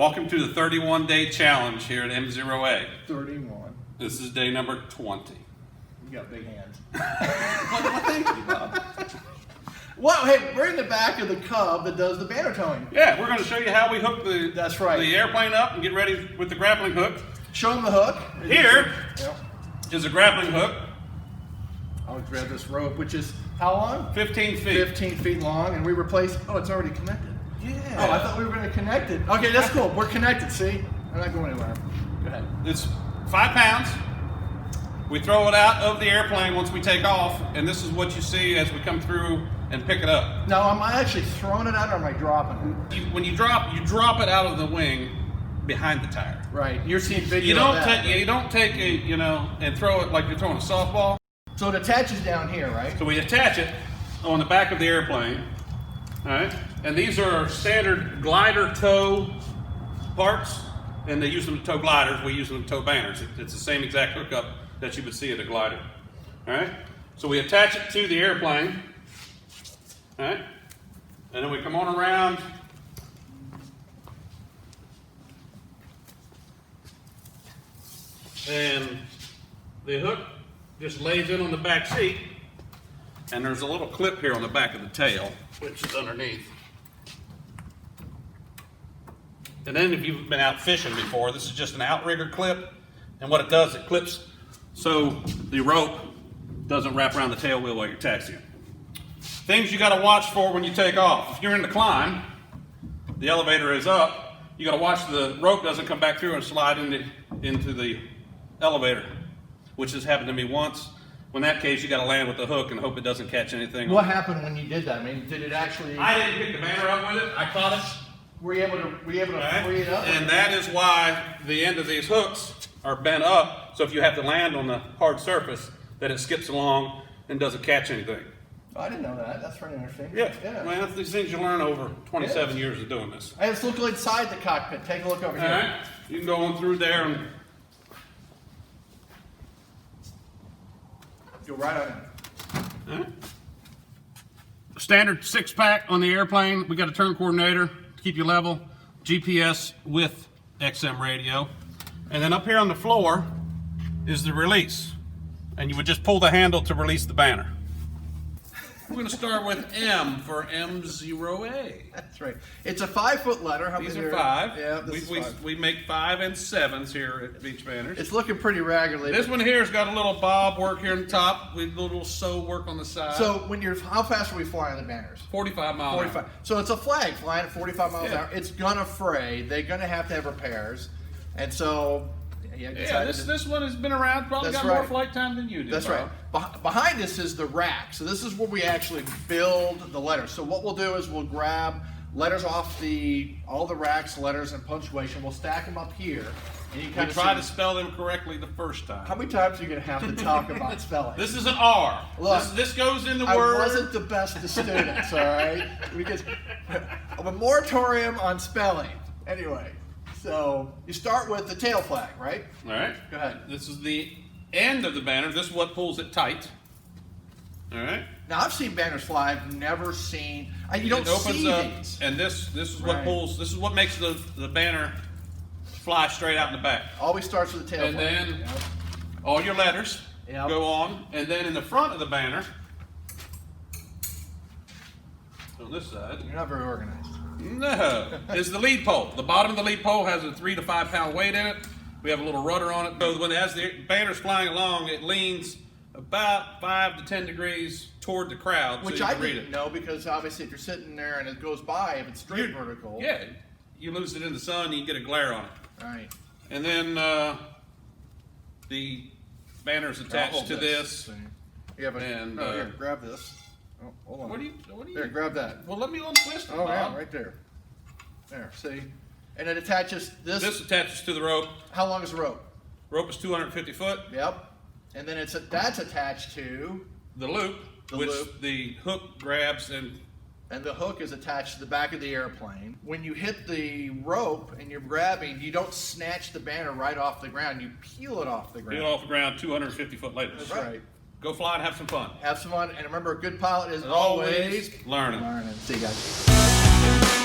Welcome to the 31-day challenge here at MzeroA. 31. This is day number 20. You got big hands. Well, thank you, Bob. Well, hey, we're in the back of the Cub that does the banner towing. Yeah, we're going to show you how we hook the, That's right. the airplane up and get ready with the grappling hook. Show them the hook. Here Yep. is a grappling hook. I'll grab this rope, which is how long? 15 feet. 15 feet long, and we replace. Oh, it's already connected. Yeah. Oh, I thought we were going to connect it. Okay, that's cool. We're connected. See, I'm not going anywhere. Go ahead. It's 5 pounds. We throw it out of the airplane once we take off, and this is what you see as we come through and pick it up. Now, am I actually throwing it out, or am I dropping it? When you drop it out of the wing behind the tire. Right. You're seeing video. You don't of that. take you don't take a and throw it like you're throwing a softball. So it attaches down here, right? So we attach it on the back of the airplane. All right, and these are standard glider tow parts, and they use them to tow gliders. We use them to tow banners. It's the same exact hookup that you would see at a glider. All right, so we attach it to the airplane. All right, and then we come on around. And the hook just lays in on the back seat, and there's a little clip here on the back of the tail, which is underneath. And then if you've been out fishing before, this is just an outrigger clip, and what it does, it clips so the rope doesn't wrap around the tail wheel while you're taxiing. Things you got to watch for when you take off. If you're in the climb, the elevator is up, you got to watch the rope doesn't come back through and slide into the elevator, which has happened to me once. In that case, you got to land with the hook and hope it doesn't catch anything. What happened when you did that? I mean, did it actually? I didn't pick the banner up with it. I caught it. Were you able to free it up? And that is why the end of these hooks are bent up. So if you have to land on the hard surface, that it skips along and doesn't catch anything. Oh, I didn't know that. That's pretty interesting. Yeah. Well, that's these things you learn over 27 years of doing this. Hey, let's look inside the cockpit. Take a look over All here. right. You can go on through there and Go right on in. all right. Standard 6-pack on the airplane. We got a turn coordinator to keep you level, GPS with XM radio. And then up here on the floor is the release. And you would just pull the handle to release the banner. We're going to start with M for MzeroA. That's right. It's a 5-foot letter. How These many are 5. Yeah, this is 5. We make 5 and 7s here at Beach Banners. It's looking pretty raggedly. This one here has got a little bob work here on the top with a little sew work on the side. So how fast are we flying the banners? 45 miles an hour. 45. So it's a flag flying at 45 miles an Yeah. hour. It's gonna fray. They're gonna have to have repairs, and so Yeah, this one has been around. Probably That's got more right. flight time than you do. That's Bob. right. Behind us is the rack. So this is where we actually build the letters. So what we'll do is we'll grab letters off all the racks, letters and punctuation. We'll stack them up here. And you We kind of try to spell them correctly the first time. How many times are you going to have to talk about spelling? This is an R. Look, this goes in the I word. wasn't the best of students, all right? Because a moratorium on spelling. Anyway, so you start with the tail flag, right? All right. Go ahead. This is the end of the banner. This is what pulls it tight. All right. Now I've seen banners fly. I've never seen. You don't It opens see up, these. and this is what Right. pulls. This is what makes the banner fly straight out in the back. Always starts with the tail And flag. then Yep. all your letters Yep. go on, and then in the front of the banner, on this side, You're not very organized. no, is the lead pole. The bottom of the lead pole has a 3 to 5 pound weight in it. We have a little rudder on it. So when as the banner's flying along, it leans about 5 to 10 degrees toward the crowd, Which so you I can read didn't it. know, because obviously if you're sitting there and it goes by, if it's straight vertical. Yeah, you lose it in the sun, you get a glare on it. Right. And then the banner's I'll attached hold to this. See. You have a, And, here, grab this. Oh, hold on. What do you? There, grab that. Well, let me untwist it, Oh, yeah, Bob. right there. There, see? And it attaches this. This attaches to the rope. How long is the rope? Rope is 250 foot. Yep. And then that's attached to, The loop, The which loop. the hook grabs and the hook is attached to the back of the airplane. When you hit the rope and you're grabbing, you don't snatch the banner right off the ground. You peel it off the ground. get off the ground 250 foot later. That's right. Go fly and have some fun. Have some fun. And remember, a good pilot is Always learning. learning. See you guys.